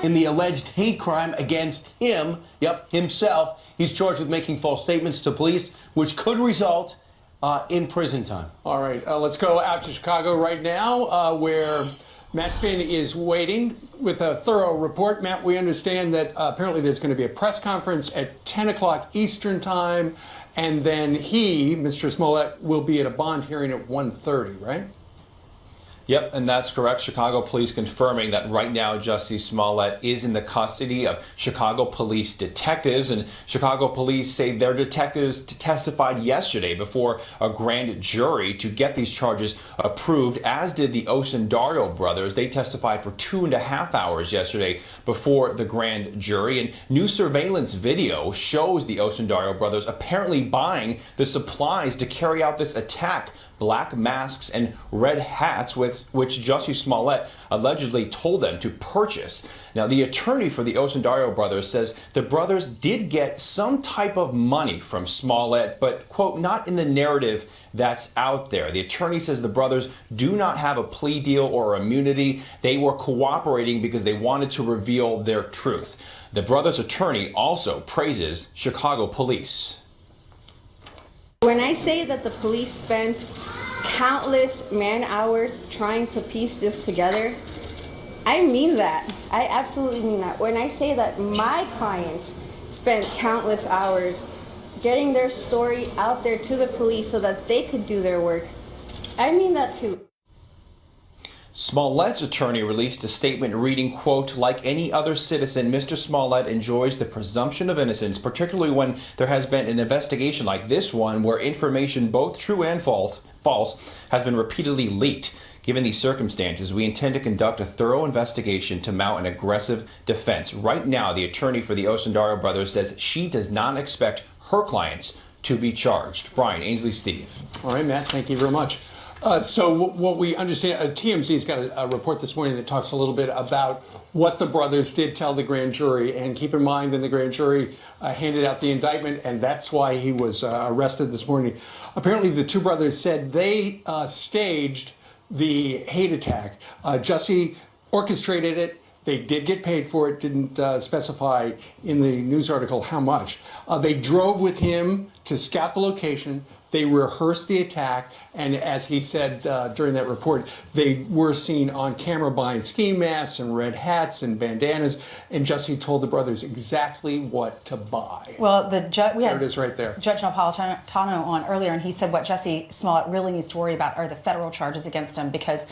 in the alleged hate crime against him, himself. He's charged with making false statements to police, which could result in prison time. All right, let's go out to Chicago right now, where Matt Finn is waiting with a thorough report. Matt, we understand that apparently there's going to be a press conference at 10 o'clock Eastern time, and then he, Mr. Smollett, will be at a bond hearing at 1:30, right? Yep, and that's correct. Chicago police confirming that right now Jussie Smollett is in the custody of Chicago police detectives, and Chicago police say their detectives testified yesterday before a grand jury to get these charges approved, as did the Osundario brothers. They testified for 2.5 hours yesterday before the grand jury, and new surveillance video shows the Osundario brothers apparently buying the supplies to carry out this attack. Black masks and red hats, with which Jussie Smollett allegedly told them to purchase. Now, the attorney for the Osundario brothers says the brothers did get some type of money from Smollett, but, quote, not in the narrative that's out there. The attorney says the brothers do not have a plea deal or immunity. They were cooperating because they wanted to reveal their truth. The brothers' attorney also praises Chicago police. When I say that the police spent countless man hours trying to piece this together, I mean that. I absolutely mean that. When I say that my clients spent countless hours getting their story out there to the police so that they could do their work, I mean that too. Smollett's attorney released a statement reading, quote, "Like any other citizen, Mr. Smollett enjoys the presumption of innocence, particularly when there has been an investigation like this one where information, both true and false, has been repeatedly leaked. Given these circumstances, we intend to conduct a thorough investigation to mount an aggressive defense." Right now, the attorney for the Osundario brothers says she does not expect her clients to be charged. Brian, Ainsley, Steve. All right, Matt, thank you very much. So what we understand, TMZ's got a report this morning that talks a little bit about what the brothers did tell the grand jury. And keep in mind that the grand jury handed out the indictment, and that's why he was arrested this morning. Apparently, the two brothers said they staged the hate attack. Jussie orchestrated it. They did get paid for it, didn't specify in the news article how much. They drove with him to scout the location. They rehearsed the attack. And as he said during that report, they were seen on camera buying ski masks and red hats and bandanas. And Jussie told the brothers exactly what to buy. Well, we had there it is right there. Judge Napolitano on earlier, and he said what Jussie Smollett really needs to worry about are the federal charges against him, because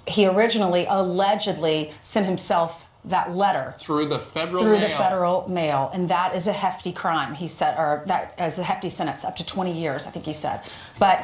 he originally allegedly sent himself that letter through the federal mail, and that is a hefty crime, he said, or that is a hefty sentence, up to 20 years, I think he said. But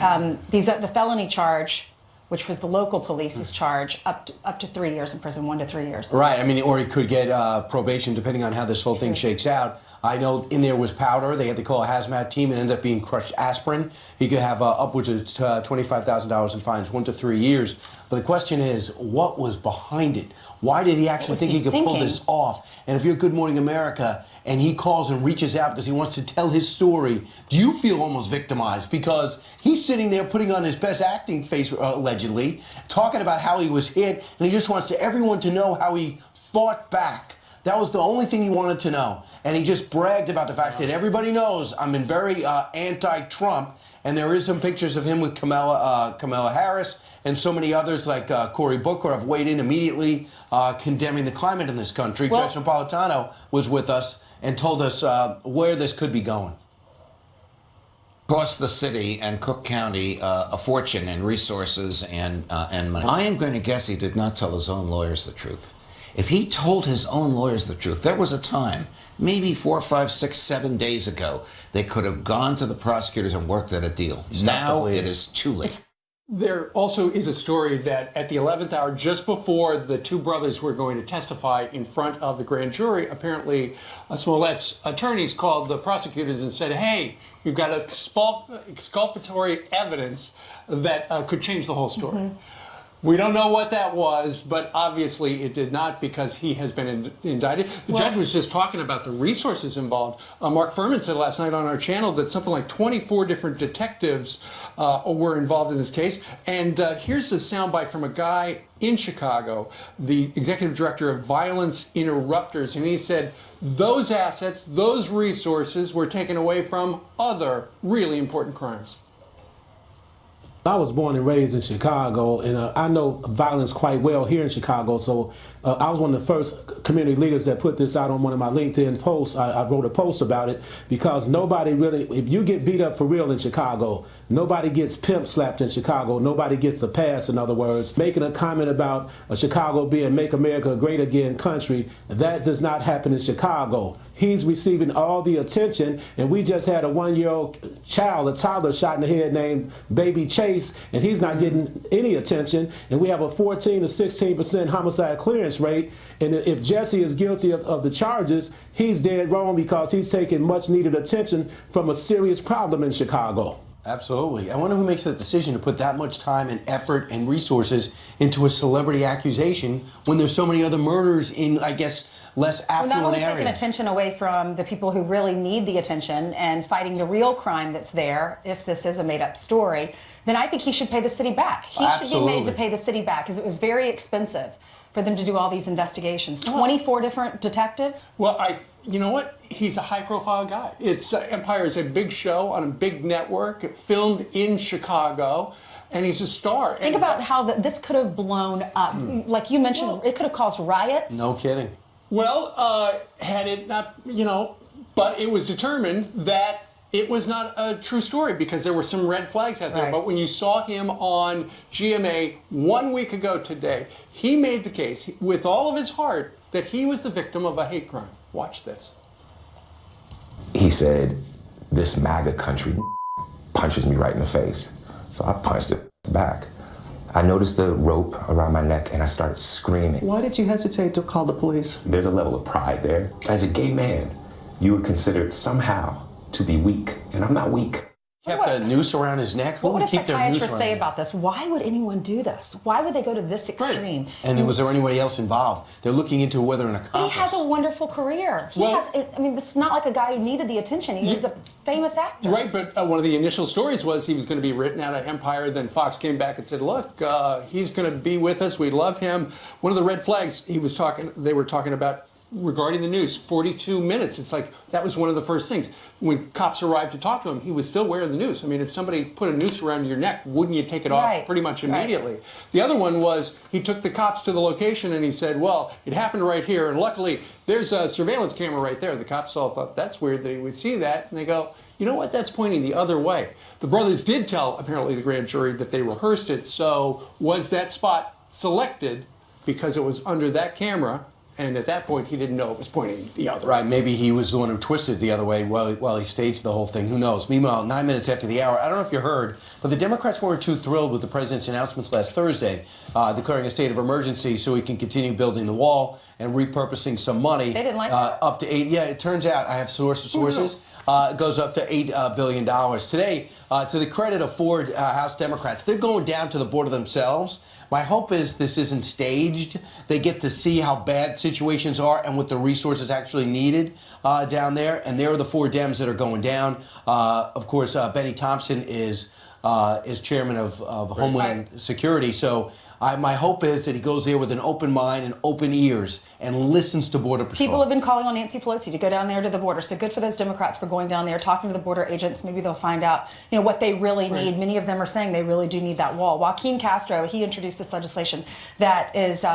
the felony charge, which was the local police's charge, up to 3 years in prison, 1 to 3 years. Right. I mean, or he could get probation depending on how this whole thing shakes out. I know in there was powder. They had to call a hazmat team. It ended up being crushed aspirin. He could have upwards of $25,000 in fines, 1 to 3 years. But the question is, what was behind it? Why did he actually think he could pull this off? And if you're Good Morning America and he calls and reaches out because he wants to tell his story, do you feel almost victimized? Because he's sitting there putting on his best acting face, allegedly, talking about how he was hit, and he just wants everyone to know how he fought back. That was the only thing he wanted to know. And he just bragged about the fact that everybody knows I'm in very anti-Trump. And there is some pictures of him with Kamala Harris and so many others like Cory Booker have weighed in immediately condemning the climate in this country. Judge Napolitano was with us and told us where this could be going. Cost the city and Cook County a fortune in resources and money. I am going to guess he did not tell his own lawyers the truth. If he told his own lawyers the truth, there was a time, maybe 4, 5, 6, 7 days ago, they could have gone to the prosecutors and worked at a deal. Now it is too late. There also is a story that at the 11th hour, just before the two brothers were going to testify in front of the grand jury, apparently Smollett's attorneys called the prosecutors and said, hey, we've got exculpatory evidence that could change the whole story. Mm-hmm. We don't know what that was, but obviously it did not, because he has been indicted. The judge was just talking about the resources involved. Mark Furman said last night on our channel that something like 24 different detectives were involved in this case. And here's a soundbite from a guy in Chicago, the executive director of Violence Interrupters, and he said those assets, those resources were taken away from other really important crimes. I was born and raised in Chicago, and I know violence quite well here in Chicago. So I was one of the first community leaders that put this out on one of my LinkedIn posts. I wrote a post about it because nobody really, if you get beat up for real in Chicago, nobody gets pimp slapped in Chicago. Nobody gets a pass, in other words. Making a comment about Chicago being Make America Great Again country, that does not happen in Chicago. He's receiving all the attention, and we just had a 1-year-old child, a toddler shot in the head named Baby Chase, and he's not getting any attention. And we have a 14 to 16% homicide clearance rate. And if Jesse is guilty of the charges, he's dead wrong because he's taking much needed attention from a serious problem in Chicago. Absolutely. I wonder who makes that decision to put that much time and effort and resources into a celebrity accusation when there's so many other murders in, I guess, less affluent Not only areas. taking attention away from the people who really need the attention and fighting the real crime that's there, if this is a made-up story, then I think he should pay the city back. He should be made to pay the city back because it was very expensive for them to do all these investigations. 24 different detectives? Well, you know what? He's a high-profile guy. Empire is a big show on a big network, filmed in Chicago, and he's a star. Think about how this could have blown up. Like you mentioned, it could have caused riots. No kidding. Well, had it not, but it was determined that it was not a true story because there were some red flags out there. Right. But when you saw him on GMA 1 week ago today, he made the case with all of his heart that he was the victim of a hate crime. Watch this. He said, "This MAGA country punches me right in the face." So I punched it back. I noticed the rope around my neck and I started screaming. Why did you hesitate to call the police? There's a level of pride there. As a gay man, you were considered somehow to be weak, and I'm not weak. Kept a noose around his neck. Who What would a keep their noose psychiatrist around say their about this? Why would anyone do this? Why would they go to this extreme? And was there anybody else involved? They're looking into whether an accomplice. He has a wonderful career. This is not like a guy who needed the attention. He was a famous actor. Right, but one of the initial stories was he was going to be written out of Empire. Then Fox came back and said, "Look, he's going to be with us. We love him." One of the red flags they were talking about regarding the news, 42 minutes. It's like that was one of the first things. When cops arrived to talk to him, he was still wearing the noose. I mean, if somebody put a noose around your neck, wouldn't you take it off pretty much immediately? Right. The other one was he took the cops to the location and he said, "Well, it happened right here, and luckily there's a surveillance camera right there." The cops all thought that's weird they would see that, and they go, "You know what? That's pointing the other way." The brothers did tell, apparently, the grand jury that they rehearsed it. So was that spot selected because it was under that camera? And at that point, he didn't know it was pointing the other way. Right, maybe he was the one who twisted the other way while he staged the whole thing. Who knows? Meanwhile, 9 minutes after the hour, I don't know if you heard, but the Democrats weren't too thrilled with the president's announcements last Thursday, declaring a state of emergency so he can continue building the wall and repurposing some money. They didn't like that? Up to $8. Yeah, it turns out, I have sources. It goes up to $8 billion. Today, to the credit of four House Democrats, they're going down to the border themselves. My hope is this isn't staged. They get to see how bad situations are and what the resources actually needed down there. And there are the four Dems that are going down. Of course, Benny Thompson is chairman of Homeland Security. So my hope is that he goes there with an open mind and open ears and listens to Border Patrol. People have been calling on Nancy Pelosi to go down there to the border. So good for those Democrats for going down there, talking to the border agents. Maybe they'll find out, what they really need. Many of them are saying they really do need that wall. Joaquin Castro, he introduced this legislation that is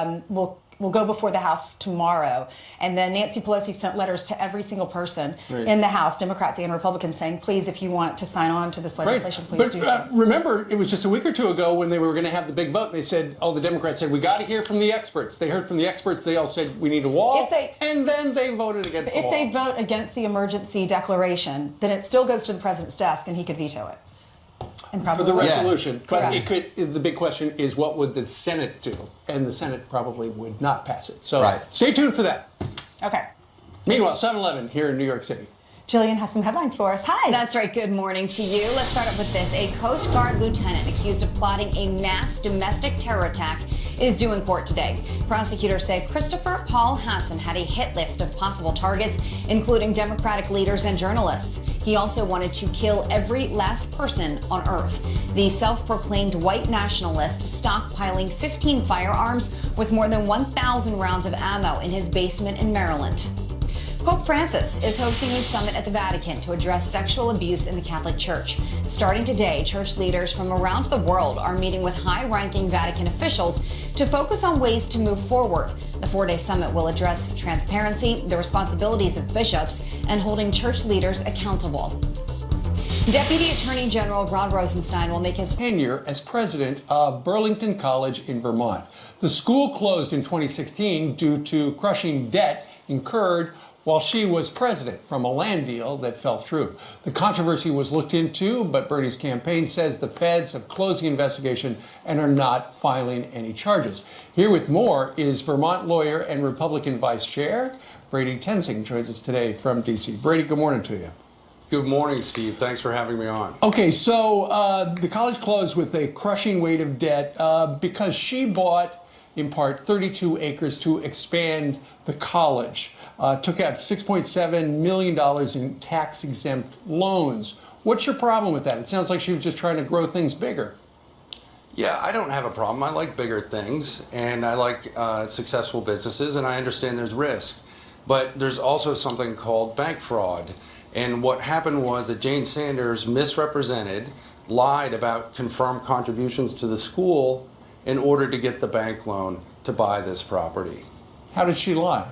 will go before the House tomorrow. And then Nancy Pelosi sent letters to every single person in the House, Democrats and Republicans, saying, please, if you want to sign on to this legislation, please do so. Remember, it was just a week or two ago when they were going to have the big vote. They said, the Democrats said, we got to hear from the experts. They heard from the experts. They all said, we need a wall. And then they voted against the wall. If they vote against the emergency declaration, then it still goes to the president's desk and he could veto it. For the resolution. But Correct. the big question is, what would the Senate do? And the Senate probably would not pass it. So stay tuned for that. Okay. Meanwhile, 7-Eleven here in New York City. Jillian has some headlines for us. Hi. That's right. Good morning to you. Let's start up with this. A Coast Guard lieutenant accused of plotting a mass domestic terror attack is due in court today. Prosecutors say Christopher Paul Hassan had a hit list of possible targets, including Democratic leaders and journalists. He also wanted to kill every last person on Earth. The self-proclaimed white nationalist stockpiling 15 firearms with more than 1,000 rounds of ammo in his basement in Maryland. Pope Francis is hosting a summit at the Vatican to address sexual abuse in the Catholic Church. Starting today, church leaders from around the world are meeting with high-ranking Vatican officials to focus on ways to move forward. The four-day summit will address transparency, the responsibilities of bishops, and holding church leaders accountable. Deputy Attorney General Rod Rosenstein will make his tenure as president of Burlington College in Vermont. The school closed in 2016 due to crushing debt incurred while she was president from a land deal that fell through. The controversy was looked into, but Bernie's campaign says the feds have closed the investigation and are not filing any charges. Here with more is Vermont lawyer and Republican Vice Chair Brady Tensing, joins us today from D.C. Brady, good morning to you. Good morning, Steve. Thanks for having me on. Okay, so the college closed with a crushing weight of debt because she bought, in part, 32 acres to expand the college. Took out $6.7 million in tax-exempt loans. What's your problem with that? It sounds like she was just trying to grow things bigger. Yeah, I don't have a problem. I like bigger things, and I like successful businesses, and I understand there's risk. But there's also something called bank fraud. And what happened was that Jane Sanders misrepresented, lied about confirmed contributions to the school in order to get the bank loan to buy this property. How did she lie?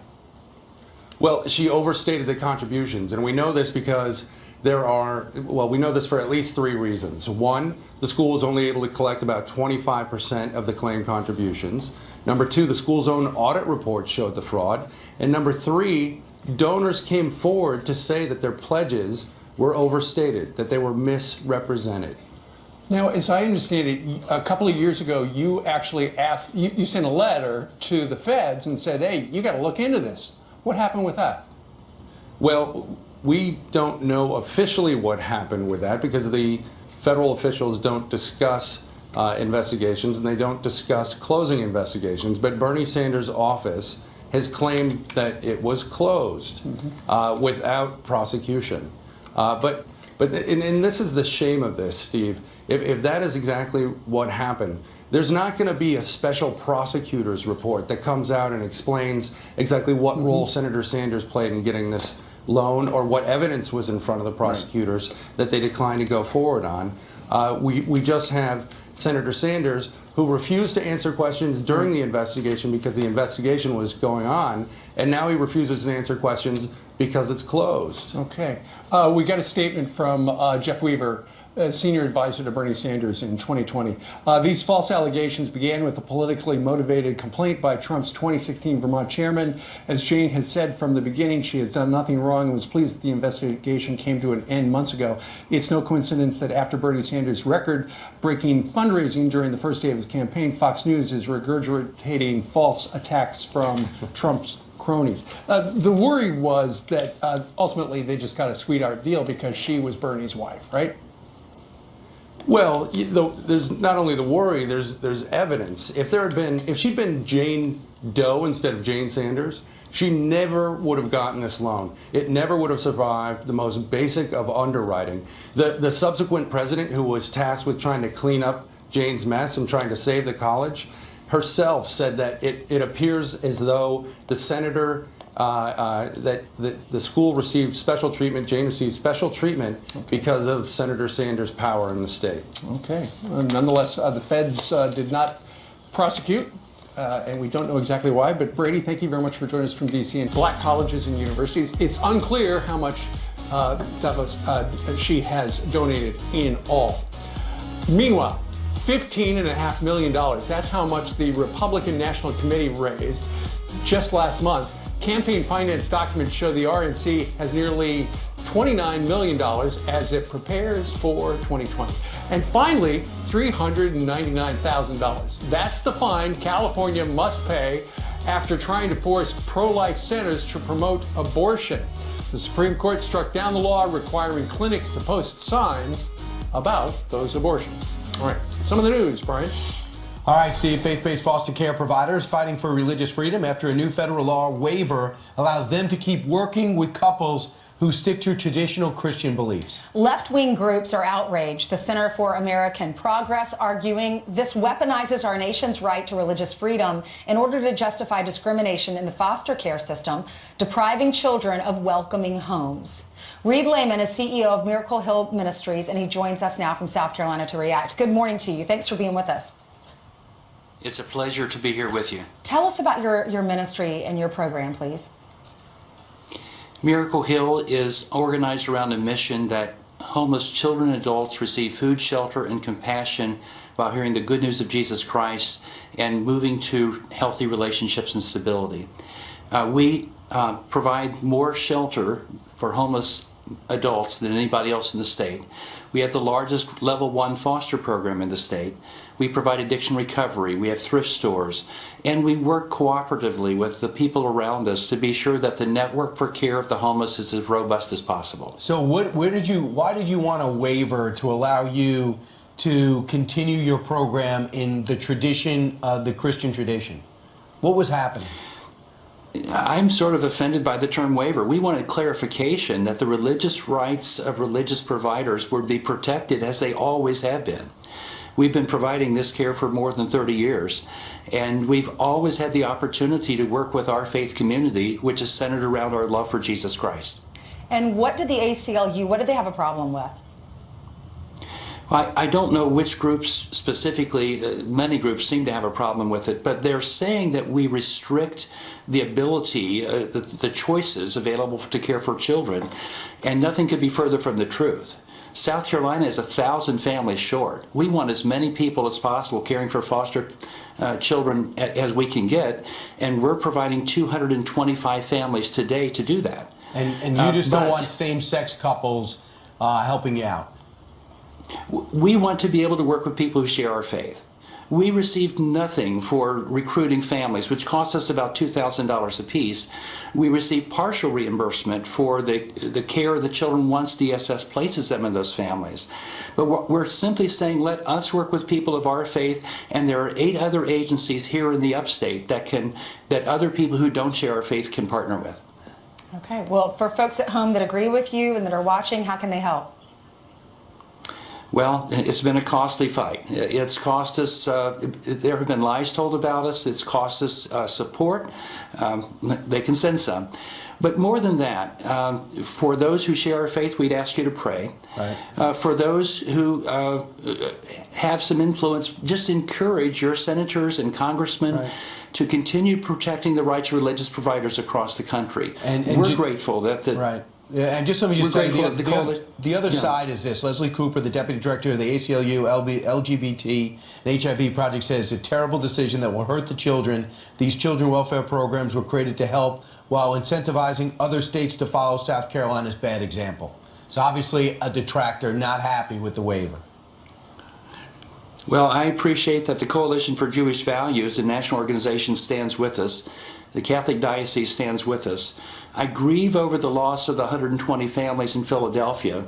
Well, she overstated the contributions, and we know this because we know this for at least three reasons. One, the school was only able to collect about 25% of the claimed contributions. Number two, the school's own audit report showed the fraud. And number three, donors came forward to say that their pledges were overstated, that they were misrepresented. Now, as I understand it, a couple of years ago, you actually asked, you sent a letter to the feds and said, hey, you got to look into this. What happened with that? Well, we don't know officially what happened with that because the federal officials don't discuss investigations and they don't discuss closing investigations. But Bernie Sanders' office has claimed that it was closed without prosecution. But this is the shame of this, Steve. If that is exactly what happened, there's not going to be a special prosecutor's report that comes out and explains exactly what role Senator Sanders played in getting this loan or what evidence was in front of the prosecutors that they declined to go forward on. We just have Senator Sanders, who refused to answer questions during the investigation because the investigation was going on, and now he refuses to answer questions because it's closed. Okay. We got a statement from Jeff Weaver, senior advisor to Bernie Sanders in 2020. These false allegations began with a politically motivated complaint by Trump's 2016 Vermont chairman. As Jane has said from the beginning, she has done nothing wrong and was pleased that the investigation came to an end months ago. It's no coincidence that after Bernie Sanders' record-breaking fundraising during the first day of his campaign, Fox News is regurgitating false attacks from Trump's cronies. The worry was that ultimately they just got a sweetheart deal because she was Bernie's wife, right? Well, there's not only the worry, there's evidence. If she'd been Jane Doe instead of Jane Sanders, she never would have gotten this loan. It never would have survived the most basic of underwriting. The subsequent president, who was tasked with trying to clean up Jane's mess and trying to save the college, herself said that it appears as though the senator that the school received special treatment, Jane received special treatment because of Senator Sanders' power in the state. Okay. Nonetheless, the feds did not prosecute, and we don't know exactly why. But Brady, thank you very much for joining us from D.C. and black colleges and universities. It's unclear how much Davos she has donated in all. Meanwhile, $15.5 million. That's how much the Republican National Committee raised just last month. Campaign finance documents show the RNC has nearly $29 million as it prepares for 2020. And finally, $399,000. That's the fine California must pay after trying to force pro-life centers to promote abortion. The Supreme Court struck down the law requiring clinics to post signs about those abortions. All right, some of the news, Brian. All right, Steve, faith-based foster care providers fighting for religious freedom after a new federal law waiver allows them to keep working with couples who stick to traditional Christian beliefs. Left-wing groups are outraged. The Center for American Progress arguing this weaponizes our nation's right to religious freedom in order to justify discrimination in the foster care system, depriving children of welcoming homes. Reed Lehman is CEO of Miracle Hill Ministries, and he joins us now from South Carolina to react. Good morning to you. Thanks for being with us. It's a pleasure to be here with you. Tell us about your ministry and your program, please. Miracle Hill is organized around a mission that homeless children and adults receive food, shelter, and compassion while hearing the good news of Jesus Christ and moving to healthy relationships and stability. We provide more shelter for homeless adults than anybody else in the state. We have the largest level 1 foster program in the state. We provide addiction recovery. We have thrift stores. And we work cooperatively with the people around us to be sure that the network for care of the homeless is as robust as possible. So why did you want a waiver to allow you to continue your program in the tradition, the Christian tradition? What was happening? I'm sort of offended by the term waiver. We wanted clarification that the religious rights of religious providers would be protected as they always have been. We've been providing this care for more than 30 years, and we've always had the opportunity to work with our faith community, which is centered around our love for Jesus Christ. And what did the ACLU, what did they have a problem with? I don't know which groups specifically, many groups seem to have a problem with it, but they're saying that we restrict the ability, the choices available to care for children, and nothing could be further from the truth. South Carolina is 1,000 families short. We want as many people as possible caring for foster children as we can get, and we're providing 225 families today to do that. And you just don't want same-sex couples helping you out? We want to be able to work with people who share our faith. We received nothing for recruiting families, which cost us about $2,000 apiece. We received partial reimbursement for the care of the children once DSS places them in those families. But we're simply saying, let us work with people of our faith, and there are 8 other agencies here in the upstate that other people who don't share our faith can partner with. Okay, well, for folks at home that agree with you and that are watching, how can they help? Well, it's been a costly fight. It's cost us, there have been lies told about us. It's cost us support. They can send some. But more than that, for those who share our faith, we'd ask you to pray. Right. For those who have some influence, just encourage your senators and congressmen to continue protecting the rights of religious providers across the country. And we're grateful that the... Right. Yeah, and just let me just tell you, the other side is this. Leslie Cooper, the deputy director of the ACLU LGBT and HIV project, says it's a terrible decision that will hurt the children. These children welfare programs were created to help while incentivizing other states to follow South Carolina's bad example. So obviously a detractor, not happy with the waiver. Well, I appreciate that the Coalition for Jewish Values, the national organization, stands with us. The Catholic Diocese stands with us. I grieve over the loss of the 120 families in Philadelphia.